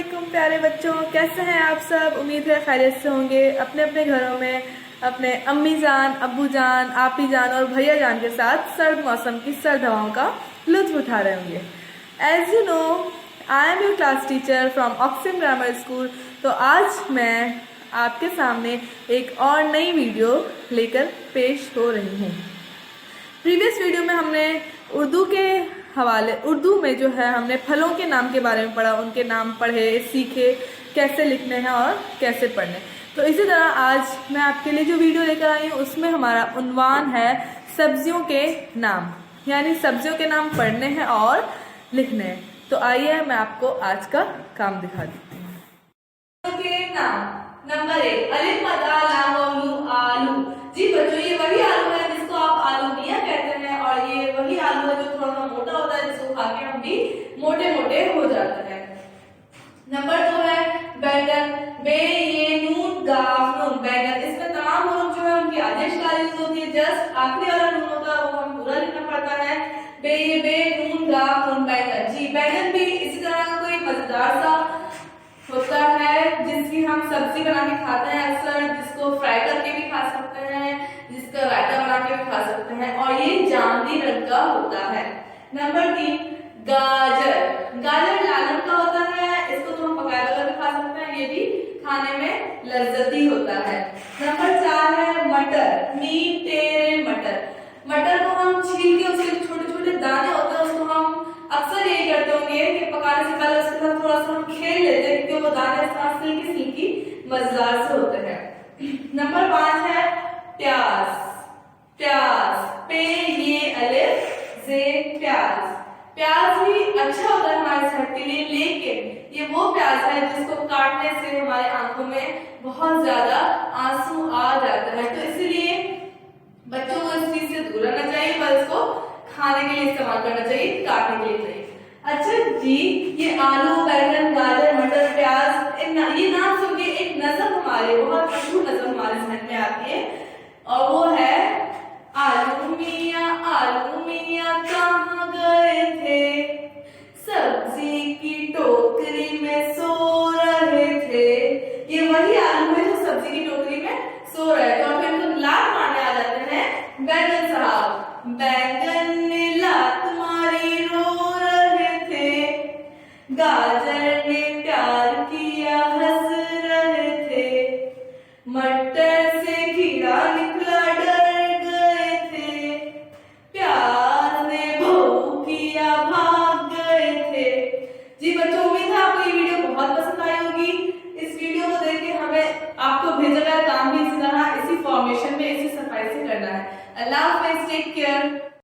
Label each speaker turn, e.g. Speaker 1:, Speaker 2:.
Speaker 1: वालेकुम प्यारे बच्चों, कैसे हैं आप सब। उम्मीद है खैरियत से होंगे, अपने अपने घरों में अपने अम्मी जान, अब्बू जान, आपी जान और भैया जान के साथ सर्द मौसम की सर्द हवाओं का लुत्फ उठा रहे होंगे। As you know, I am your class teacher from Oxim grammar school. तो आज मैं आपके सामने एक और नई वीडियो लेकर पेश हो रही हूँ। प्रीवियस वीडियो में हमने उर्दू में जो है हमने फलों के नाम के बारे में पढ़ा, उनके नाम पढ़े, सीखे कैसे लिखने हैं और कैसे पढ़ने। तो इसी तरह आज मैं आपके लिए जो वीडियो लेकर आई हूँ उसमें हमारा उन्वान है सब्जियों के नाम, यानी सब्जियों के नाम पढ़ने हैं और लिखने हैं। तो आइए मैं आपको आज का काम दिखा देती हूँ। सब्जियों के नाम। नंबर 1, अलिफ मद आ लाम वाव नून आलू। जी बच्चों, ये वही आलू है जिसको आप आलू मियां कहते हैं, और ये वही आलू है जो थोड़ा सा मोटा होता है, जिसको खा के हम भी मोटे मोटे हो जाते हैं। नंबर 2 है बैंगन। बे ये नून गाफ नून, बैंगन। इसमें तमाम हुरूफ जो है उनकी आदेश का यूज होती है, जस्ट आखिरी वाला नून होता है वो हम पूरा लिखना पड़ता है। बे ये बे नून गाफ नून, बैंगन। जी बैंगन भी इसी तरह का कोई मजेदार सा होता है जिसकी हम सब्जी बना के खाते हैं अक्सर, जिसको फ्राई करके भी खा सकते हैं, जिसका रायता बना के भी खा सकते हैं, और ये जामुनी रंग का होता है। नंबर 3, गाजर। गाजर लाल रंग का होता है, इसको तो हम पकाया बगैर भी खा सकते हैं, ये भी खाने में लज्जती होता है। नंबर 4 है मटर। मीठे मटर। मटर को हम छील के उसके छोटे छोटे दाने होते हैं, उसको हम अक्सर यही करते होंगे कि पकाने से पहले उसके साथ थोड़ा सा हम खेल लेते हैं, क्योंकि वो दाने सिल्की सिल्की मजेदार से होते हैं। नंबर 5 है प्याज। प्याज। पे ये अलिफ जे प्याज। प्याज भी अच्छा होता है हमारे सेहत के लिए, लेकिन ये वो प्याज है जिसको काटने से हमारे आंखों में बहुत ज्यादा आंसू आ जाता है, तो इसलिए बच्चों को इस चीज से दूर रहना चाहिए, पर इसको खाने के लिए इस्तेमाल करना चाहिए, काटने के लिए नहीं। अच्छा जी, ये आलू, बैंगन, गाजर, मटर, प्याज, ये नाम सुन के एक नज़म हमारे बहुत मशहूर नज़म हमारे जहन में आती है, और वो है आलू मियां कहाँ गए थे, सब्जी की टोकरी में सो रहे थे। ये वही आलू है जो सब्जी की टोकरी में सो रहे थे, और फिर तो लात मारने आ जाते हैं बैंगन साहब। बैंगन ने लात मारी रो रहे थे, गाजर ने प्यार किया हंस रहे थे, मटर से कीड़ा निकला डर गए थे, प्याज ने भौ किया भाग गए थे। जी बच्चों, उम्मीद है आपको ये वीडियो बहुत पसंद आई होगी। इस वीडियो को देख के हमें आपको भेजा गया काम भी इसी तरह, इसी फॉर्मेशन में, इसी सफाई से करना है। अल्लाह हाफिज़, टेक केयर।